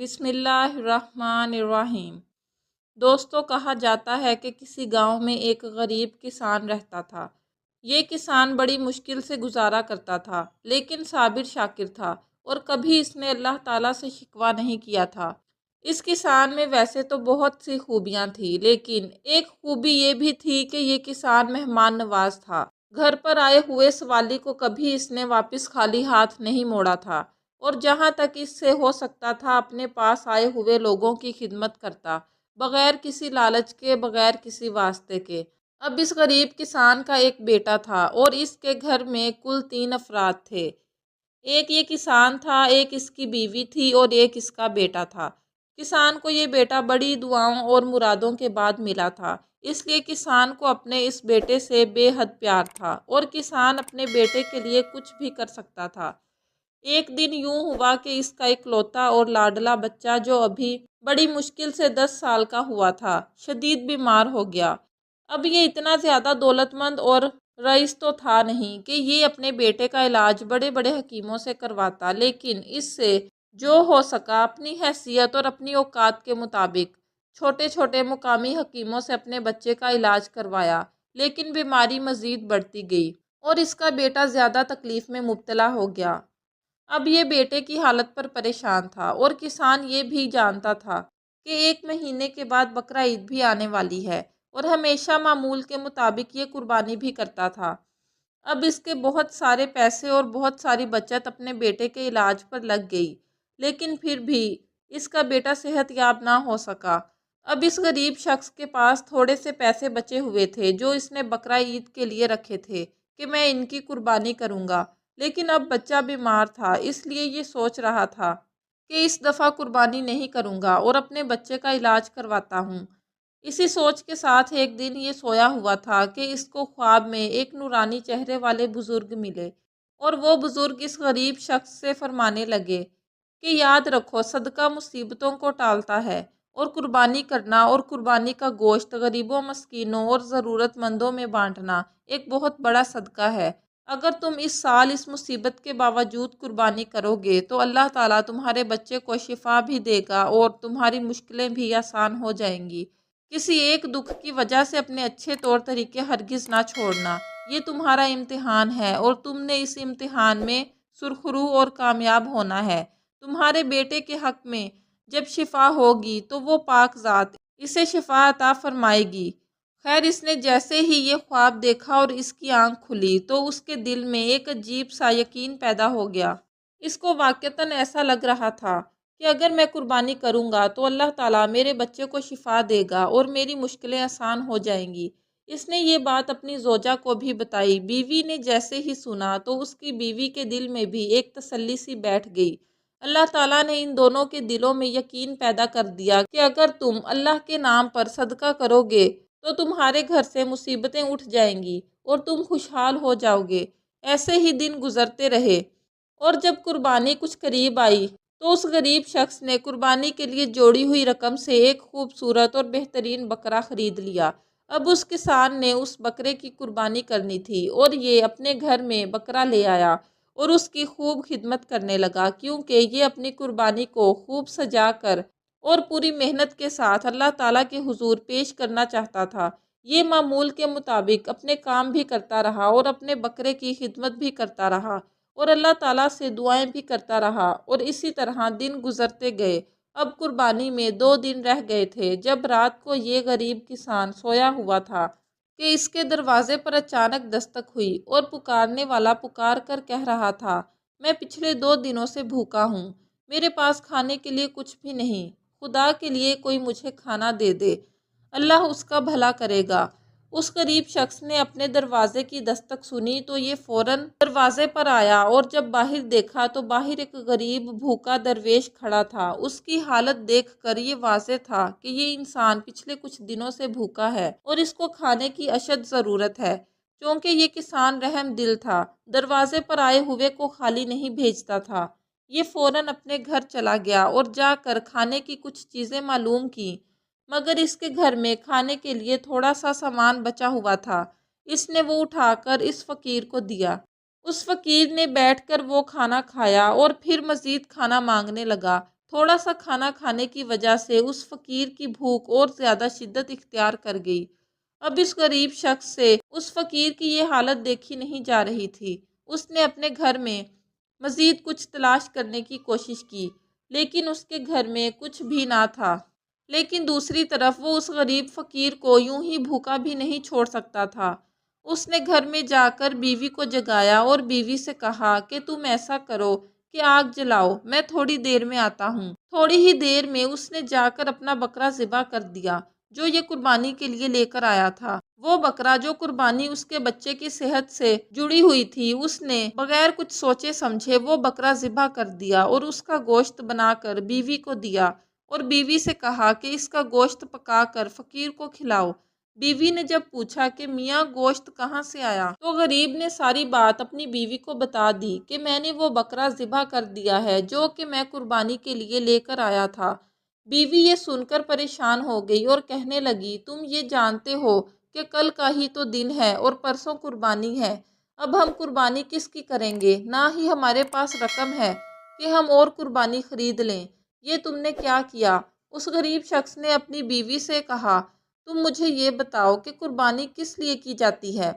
بسم اللہ الرحمن الرحیم۔ دوستو، کہا جاتا ہے کہ کسی گاؤں میں ایک غریب کسان رہتا تھا۔ یہ کسان بڑی مشکل سے گزارا کرتا تھا، لیکن صابر شاکر تھا اور کبھی اس نے اللہ تعالیٰ سے شکوہ نہیں کیا تھا۔ اس کسان میں ویسے تو بہت سی خوبیاں تھیں، لیکن ایک خوبی یہ بھی تھی کہ یہ کسان مہمان نواز تھا۔ گھر پر آئے ہوئے سوالی کو کبھی اس نے واپس خالی ہاتھ نہیں موڑا تھا، اور جہاں تک اس سے ہو سکتا تھا اپنے پاس آئے ہوئے لوگوں کی خدمت کرتا، بغیر کسی لالچ کے، بغیر کسی واسطے کے۔ اب اس غریب کسان کا ایک بیٹا تھا اور اس کے گھر میں کل 3 افراد تھے۔ ایک یہ کسان تھا، ایک اس کی بیوی تھی اور ایک اس کا بیٹا تھا۔ کسان کو یہ بیٹا بڑی دعاؤں اور مرادوں کے بعد ملا تھا، اس لیے کسان کو اپنے اس بیٹے سے بے حد پیار تھا اور کسان اپنے بیٹے کے لیے کچھ بھی کر سکتا تھا۔ ایک دن یوں ہوا کہ اس کا اکلوتا اور لاڈلا بچہ، جو ابھی بڑی مشکل سے 10 سال کا ہوا تھا، شدید بیمار ہو گیا۔ اب یہ اتنا زیادہ دولت مند اور رئیس تو تھا نہیں کہ یہ اپنے بیٹے کا علاج بڑے بڑے حکیموں سے کرواتا، لیکن اس سے جو ہو سکا اپنی حیثیت اور اپنی اوقات کے مطابق چھوٹے چھوٹے مقامی حکیموں سے اپنے بچے کا علاج کروایا۔ لیکن بیماری مزید بڑھتی گئی اور اس کا بیٹا زیادہ تکلیف میں مبتلا ہو گیا۔ اب یہ بیٹے کی حالت پر پریشان تھا اور کسان یہ بھی جانتا تھا کہ 1 مہینے کے بعد بقرہ عید بھی آنے والی ہے، اور ہمیشہ معمول کے مطابق یہ قربانی بھی کرتا تھا۔ اب اس کے بہت سارے پیسے اور بہت ساری بچت اپنے بیٹے کے علاج پر لگ گئی، لیکن پھر بھی اس کا بیٹا صحت یاب نہ ہو سکا۔ اب اس غریب شخص کے پاس تھوڑے سے پیسے بچے ہوئے تھے جو اس نے بقرہ عید کے لیے رکھے تھے کہ میں ان کی قربانی کروں گا، لیکن اب بچہ بیمار تھا، اس لیے یہ سوچ رہا تھا کہ اس دفعہ قربانی نہیں کروں گا اور اپنے بچے کا علاج کرواتا ہوں۔ اسی سوچ کے ساتھ ایک دن یہ سویا ہوا تھا کہ اس کو خواب میں ایک نورانی چہرے والے بزرگ ملے، اور وہ بزرگ اس غریب شخص سے فرمانے لگے کہ یاد رکھو، صدقہ مصیبتوں کو ٹالتا ہے، اور قربانی کرنا اور قربانی کا گوشت غریبوں، مسکینوں اور ضرورت مندوں میں بانٹنا ایک بہت بڑا صدقہ ہے۔ اگر تم اس سال اس مصیبت کے باوجود قربانی کرو گے تو اللہ تعالیٰ تمہارے بچے کو شفا بھی دے گا اور تمہاری مشکلیں بھی آسان ہو جائیں گی۔ کسی ایک دکھ کی وجہ سے اپنے اچھے طور طریقے ہرگز نہ چھوڑنا، یہ تمہارا امتحان ہے اور تم نے اس امتحان میں سرخرو اور کامیاب ہونا ہے۔ تمہارے بیٹے کے حق میں جب شفا ہوگی تو وہ پاک ذات اسے شفا عطا فرمائے گی۔ خیر، اس نے جیسے ہی یہ خواب دیکھا اور اس کی آنکھ کھلی تو اس کے دل میں ایک عجیب سا یقین پیدا ہو گیا۔ اس کو واقعتاً ایسا لگ رہا تھا کہ اگر میں قربانی کروں گا تو اللہ تعالیٰ میرے بچے کو شفا دے گا اور میری مشکلیں آسان ہو جائیں گی۔ اس نے یہ بات اپنی زوجہ کو بھی بتائی۔ بیوی نے جیسے ہی سنا تو اس کی بیوی کے دل میں بھی ایک تسلی سی بیٹھ گئی۔ اللہ تعالیٰ نے ان دونوں کے دلوں میں یقین پیدا کر دیا کہ اگر تم اللہ کے نام پر صدقہ کرو گے تو تمہارے گھر سے مصیبتیں اٹھ جائیں گی اور تم خوشحال ہو جاؤ گے۔ ایسے ہی دن گزرتے رہے، اور جب قربانی کچھ قریب آئی تو اس غریب شخص نے قربانی کے لیے جوڑی ہوئی رقم سے ایک خوبصورت اور بہترین بکرا خرید لیا۔ اب اس کسان نے اس بکرے کی قربانی کرنی تھی اور یہ اپنے گھر میں بکرا لے آیا اور اس کی خوب خدمت کرنے لگا، کیونکہ یہ اپنی قربانی کو خوب سجا کر اور پوری محنت کے ساتھ اللہ تعالیٰ کے حضور پیش کرنا چاہتا تھا۔ یہ معمول کے مطابق اپنے کام بھی کرتا رہا اور اپنے بکرے کی خدمت بھی کرتا رہا اور اللہ تعالیٰ سے دعائیں بھی کرتا رہا، اور اسی طرح دن گزرتے گئے۔ اب قربانی میں 2 دن رہ گئے تھے جب رات کو یہ غریب کسان سویا ہوا تھا کہ اس کے دروازے پر اچانک دستک ہوئی اور پکارنے والا پکار کر کہہ رہا تھا، میں پچھلے 2 دنوں سے بھوکا ہوں، میرے پاس کھانے کے لیے کچھ بھی نہیں، خدا کے لیے کوئی مجھے کھانا دے دے، اللہ اس کا بھلا کرے گا۔ اس غریب شخص نے اپنے دروازے کی دستک سنی تو یہ فوراً دروازے پر آیا، اور جب باہر دیکھا تو باہر ایک غریب بھوکا درویش کھڑا تھا۔ اس کی حالت دیکھ کر یہ واضح تھا کہ یہ انسان پچھلے کچھ دنوں سے بھوکا ہے اور اس کو کھانے کی اشد ضرورت ہے۔ چونکہ یہ کسان رحم دل تھا، دروازے پر آئے ہوئے کو خالی نہیں بھیجتا تھا، یہ فوراً اپنے گھر چلا گیا اور جا کر کھانے کی کچھ چیزیں معلوم کی، مگر اس کے گھر میں کھانے کے لیے تھوڑا سا سامان بچا ہوا تھا۔ اس نے وہ اٹھا کر اس فقیر کو دیا۔ اس فقیر نے بیٹھ کر وہ کھانا کھایا اور پھر مزید کھانا مانگنے لگا۔ تھوڑا سا کھانا کھانے کی وجہ سے اس فقیر کی بھوک اور زیادہ شدت اختیار کر گئی۔ اب اس غریب شخص سے اس فقیر کی یہ حالت دیکھی نہیں جا رہی تھی۔ اس نے اپنے گھر میں مزید کچھ تلاش کرنے کی کوشش کی، لیکن اس کے گھر میں کچھ بھی نہ تھا۔ لیکن دوسری طرف وہ اس غریب فقیر کو یوں ہی بھوکا بھی نہیں چھوڑ سکتا تھا۔ اس نے گھر میں جا کر بیوی کو جگایا اور بیوی سے کہا کہ تم ایسا کرو کہ آگ جلاؤ، میں تھوڑی دیر میں آتا ہوں۔ تھوڑی ہی دیر میں اس نے جا کر اپنا بکرا ذبح کر دیا جو یہ قربانی کے لیے لے کر آیا تھا۔ وہ بکرا جو قربانی اس کے بچے کی صحت سے جڑی ہوئی تھی، اس نے بغیر کچھ سوچے سمجھے وہ بکرا ذبح کر دیا اور اس کا گوشت بنا کر بیوی کو دیا اور بیوی سے کہا کہ اس کا گوشت پکا کر فقیر کو کھلاؤ۔ بیوی نے جب پوچھا کہ میاں گوشت کہاں سے آیا، تو غریب نے ساری بات اپنی بیوی کو بتا دی کہ میں نے وہ بکرا ذبح کر دیا ہے جو کہ میں قربانی کے لیے لے کر آیا تھا۔ بیوی یہ سن کر پریشان ہو گئی اور کہنے لگی، تم یہ جانتے ہو کہ کل کا ہی تو دن ہے اور پرسوں قربانی ہے، اب ہم قربانی کس کی کریں گے؟ نہ ہی ہمارے پاس رقم ہے کہ ہم اور قربانی خرید لیں۔ یہ تم نے کیا کیا؟ اس غریب شخص نے اپنی بیوی سے کہا، تم مجھے یہ بتاؤ کہ قربانی کس لیے کی جاتی ہے؟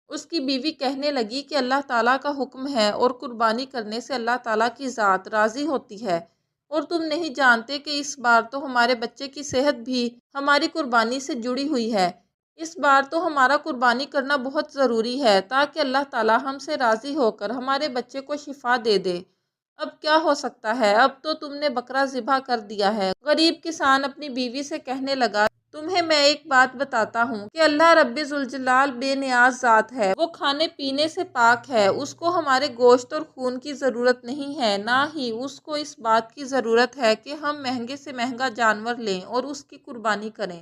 اس کی بیوی کہنے لگی کہ اللہ تعالیٰ کا حکم ہے اور قربانی کرنے سے اللہ تعالیٰ کی ذات راضی ہوتی ہے، اور تم نہیں جانتے کہ اس بار تو ہمارے بچے کی صحت بھی ہماری قربانی سے جڑی ہوئی ہے۔ اس بار تو ہمارا قربانی کرنا بہت ضروری ہے تاکہ اللہ تعالیٰ ہم سے راضی ہو کر ہمارے بچے کو شفا دے دے۔ اب کیا ہو سکتا ہے، اب تو تم نے بکرا ذبح کر دیا ہے۔ غریب کسان اپنی بیوی سے کہنے لگا، تمہیں میں ایک بات بتاتا ہوں کہ اللہ رب ذوالجلال بے نیاز ذات ہے، وہ کھانے پینے سے پاک ہے، اس کو ہمارے گوشت اور خون کی ضرورت نہیں ہے، نہ ہی اس کو اس بات کی ضرورت ہے کہ ہم مہنگے سے مہنگا جانور لیں اور اس کی قربانی کریں۔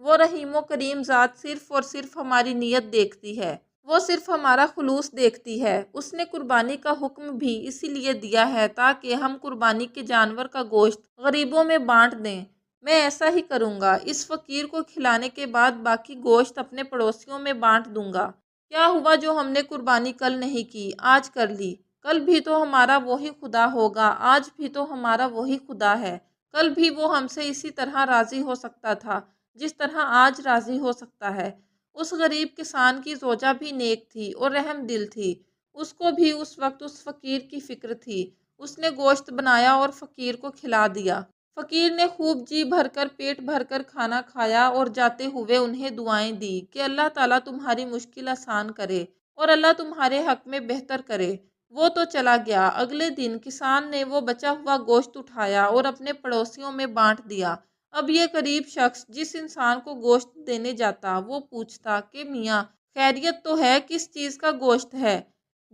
وہ رحیم و کریم ذات صرف اور صرف ہماری نیت دیکھتی ہے، وہ صرف ہمارا خلوص دیکھتی ہے۔ اس نے قربانی کا حکم بھی اسی لیے دیا ہے تاکہ ہم قربانی کے جانور کا گوشت غریبوں میں بانٹ دیں۔ میں ایسا ہی کروں گا، اس فقیر کو کھلانے کے بعد باقی گوشت اپنے پڑوسیوں میں بانٹ دوں گا۔ کیا ہوا جو ہم نے قربانی کل نہیں کی، آج کر لی؟ کل بھی تو ہمارا وہی خدا ہوگا، آج بھی تو ہمارا وہی خدا ہے۔ کل بھی وہ ہم سے اسی طرح راضی ہو سکتا تھا جس طرح آج راضی ہو سکتا ہے۔ اس غریب کسان کی زوجہ بھی نیک تھی اور رحم دل تھی، اس کو بھی اس وقت اس فقیر کی فکر تھی۔ اس نے گوشت بنایا اور فقیر کو کھلا دیا۔ فقیر نے خوب جی بھر کر پیٹ بھر کر کھانا کھایا اور جاتے ہوئے انہیں دعائیں دی کہ اللہ تعالیٰ تمہاری مشکل آسان کرے اور اللہ تمہارے حق میں بہتر کرے۔ وہ تو چلا گیا۔ اگلے دن کسان نے وہ بچا ہوا گوشت اٹھایا اور اپنے پڑوسیوں میں بانٹ دیا۔ اب یہ غریب شخص جس انسان کو گوشت دینے جاتا، وہ پوچھتا کہ میاں خیریت تو ہے، کس چیز کا گوشت ہے؟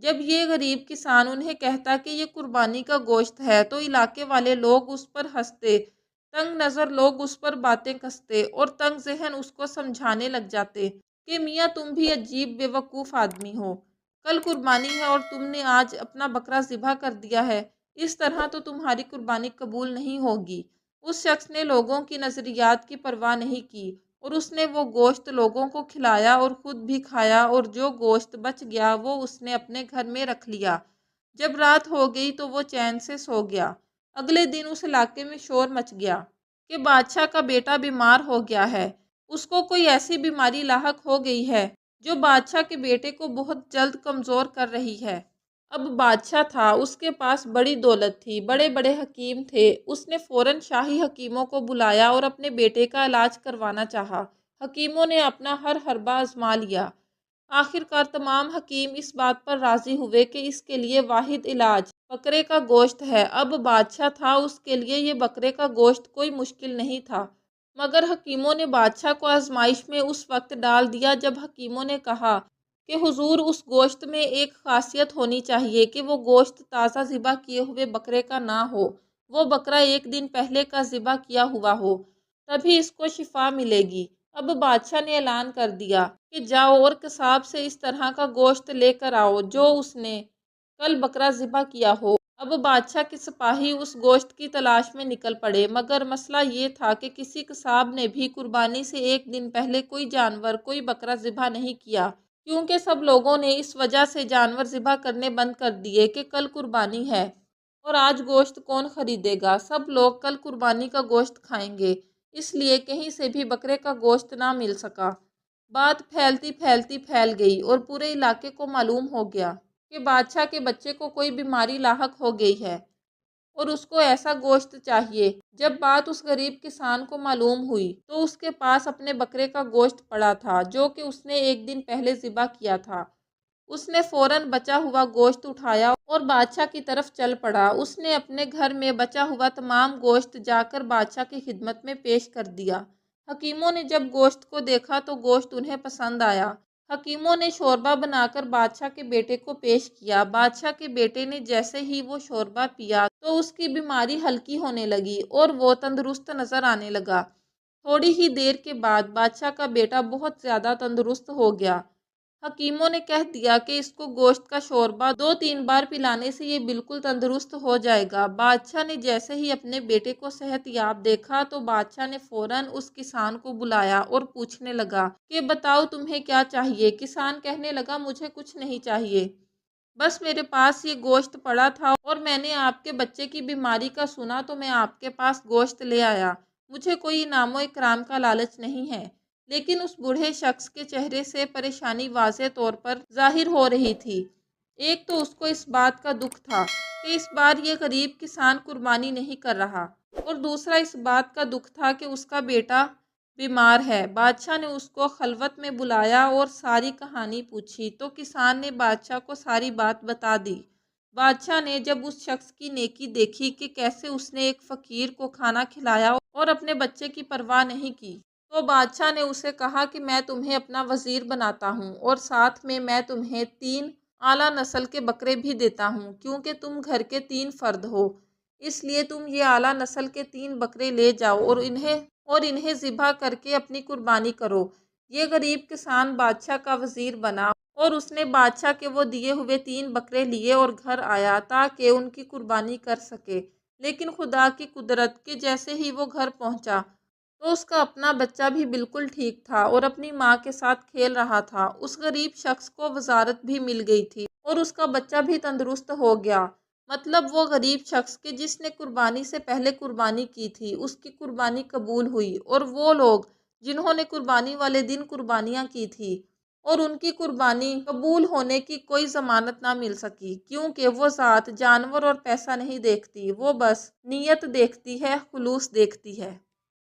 جب یہ غریب کسان انہیں کہتا کہ یہ قربانی کا گوشت ہے تو علاقے والے لوگ اس پر ہنستے، تنگ نظر لوگ اس پر باتیں کستے اور تنگ ذہن اس کو سمجھانے لگ جاتے کہ میاں تم بھی عجیب بے وقوف آدمی ہو، کل قربانی ہے اور تم نے آج اپنا بکرا ذبح کر دیا ہے، اس طرح تو تمہاری قربانی قبول نہیں ہوگی۔ اس شخص نے لوگوں کی نظریات کی پرواہ نہیں کی اور اس نے وہ گوشت لوگوں کو کھلایا اور خود بھی کھایا، اور جو گوشت بچ گیا وہ اس نے اپنے گھر میں رکھ لیا۔ جب رات ہو گئی تو وہ چین سے سو گیا۔ اگلے دن اس علاقے میں شور مچ گیا کہ بادشاہ کا بیٹا بیمار ہو گیا ہے، اس کو کوئی ایسی بیماری لاحق ہو گئی ہے جو بادشاہ کے بیٹے کو بہت جلد کمزور کر رہی ہے۔ اب بادشاہ تھا، اس کے پاس بڑی دولت تھی، بڑے بڑے حکیم تھے، اس نے فوراً شاہی حکیموں کو بلایا اور اپنے بیٹے کا علاج کروانا چاہا۔ حکیموں نے اپنا ہر حربہ آزما لیا، آخر کار تمام حکیم اس بات پر راضی ہوئے کہ اس کے لیے واحد علاج بکرے کا گوشت ہے۔ اب بادشاہ تھا، اس کے لیے یہ بکرے کا گوشت کوئی مشکل نہیں تھا، مگر حکیموں نے بادشاہ کو آزمائش میں اس وقت ڈال دیا جب حکیموں نے کہا کہ حضور اس گوشت میں ایک خاصیت ہونی چاہیے کہ وہ گوشت تازہ ذبح کیے ہوئے بکرے کا نہ ہو، وہ بکرا ایک دن پہلے کا ذبح کیا ہوا ہو، تبھی اس کو شفا ملے گی۔ اب بادشاہ نے اعلان کر دیا کہ جاؤ اور قصاب سے اس طرح کا گوشت لے کر آؤ جو اس نے کل بکرا ذبح کیا ہو۔ اب بادشاہ کے سپاہی اس گوشت کی تلاش میں نکل پڑے، مگر مسئلہ یہ تھا کہ کسی قصاب نے بھی قربانی سے ایک دن پہلے کوئی جانور، کوئی بکرا ذبح نہیں کیا، کیونکہ سب لوگوں نے اس وجہ سے جانور ذبح کرنے بند کر دیے کہ کل قربانی ہے۔ اور آج گوشت کون خریدے گا؟ سب لوگ کل قربانی کا گوشت کھائیں گے، اس لیے کہیں سے بھی بکرے کا گوشت نہ مل سکا۔ بات پھیلتی پھیلتی پھیل گئی اور پورے علاقے کو معلوم ہو گیا کہ بادشاہ کے بچے کو کوئی بیماری لاحق ہو گئی ہے اور اس کو ایسا گوشت چاہیے۔ جب بات اس غریب کسان کو معلوم ہوئی تو اس کے پاس اپنے بکرے کا گوشت پڑا تھا جو کہ اس نے ایک دن پہلے ذبح کیا تھا۔ اس نے فوراً بچا ہوا گوشت اٹھایا اور بادشاہ کی طرف چل پڑا۔ اس نے اپنے گھر میں بچا ہوا تمام گوشت جا کر بادشاہ کی خدمت میں پیش کر دیا۔ حکیموں نے جب گوشت کو دیکھا تو گوشت انہیں پسند آیا۔ حکیموں نے شوربہ بنا کر بادشاہ کے بیٹے کو پیش کیا۔ بادشاہ کے بیٹے نے جیسے ہی وہ شوربہ پیا تو اس کی بیماری ہلکی ہونے لگی اور وہ تندرست نظر آنے لگا۔ تھوڑی ہی دیر کے بعد بادشاہ کا بیٹا بہت زیادہ تندرست ہو گیا۔ حکیموں نے کہہ دیا کہ اس کو گوشت کا شوربہ 2-3 بار پلانے سے یہ بالکل تندرست ہو جائے گا۔ بادشاہ نے جیسے ہی اپنے بیٹے کو صحت یاب دیکھا تو بادشاہ نے فوراً اس کسان کو بلایا اور پوچھنے لگا کہ بتاؤ تمہیں کیا چاہیے؟ کسان کہنے لگا مجھے کچھ نہیں چاہیے، بس میرے پاس یہ گوشت پڑا تھا اور میں نے آپ کے بچے کی بیماری کا سنا تو میں آپ کے پاس گوشت لے آیا۔ مجھے کوئی انعام و اکرام کا لالچ نہیں ہے۔ لیکن اس بوڑھے شخص کے چہرے سے پریشانی واضح طور پر ظاہر ہو رہی تھی۔ ایک تو اس کو اس بات کا دکھ تھا کہ اس بار یہ غریب کسان قربانی نہیں کر رہا اور دوسرا اس بات کا دکھ تھا کہ اس کا بیٹا بیمار ہے۔ بادشاہ نے اس کو خلوت میں بلایا اور ساری کہانی پوچھی تو کسان نے بادشاہ کو ساری بات بتا دی۔ بادشاہ نے جب اس شخص کی نیکی دیکھی کہ کیسے اس نے ایک فقیر کو کھانا کھلایا اور اپنے بچے کی پرواہ نہیں کی تو بادشاہ نے اسے کہا کہ میں تمہیں اپنا وزیر بناتا ہوں اور ساتھ میں تمہیں 3 اعلیٰ نسل کے بکرے بھی دیتا ہوں، کیونکہ تم گھر کے 3 فرد ہو، اس لیے تم یہ اعلیٰ نسل کے 3 بکرے لے جاؤ اور انہیں ذبح کر کے اپنی قربانی کرو۔ یہ غریب کسان بادشاہ کا وزیر بنا اور اس نے بادشاہ کے وہ دیے ہوئے 3 بکرے لیے اور گھر آیا تاکہ ان کی قربانی کر سکے۔ لیکن خدا کی قدرت کہ جیسے ہی وہ گھر پہنچا تو اس کا اپنا بچہ بھی بالکل ٹھیک تھا اور اپنی ماں کے ساتھ کھیل رہا تھا۔ اس غریب شخص کو وزارت بھی مل گئی تھی اور اس کا بچہ بھی تندرست ہو گیا۔ مطلب وہ غریب شخص کہ جس نے قربانی سے پہلے قربانی کی تھی اس کی قربانی قبول ہوئی، اور وہ لوگ جنہوں نے قربانی والے دن قربانیاں کی تھی اور ان کی قربانی قبول ہونے کی کوئی ضمانت نہ مل سکی، کیونکہ وہ ذات جانور اور پیسہ نہیں دیکھتی، وہ بس نیت دیکھتی ہے، خلوص دیکھتی ہے۔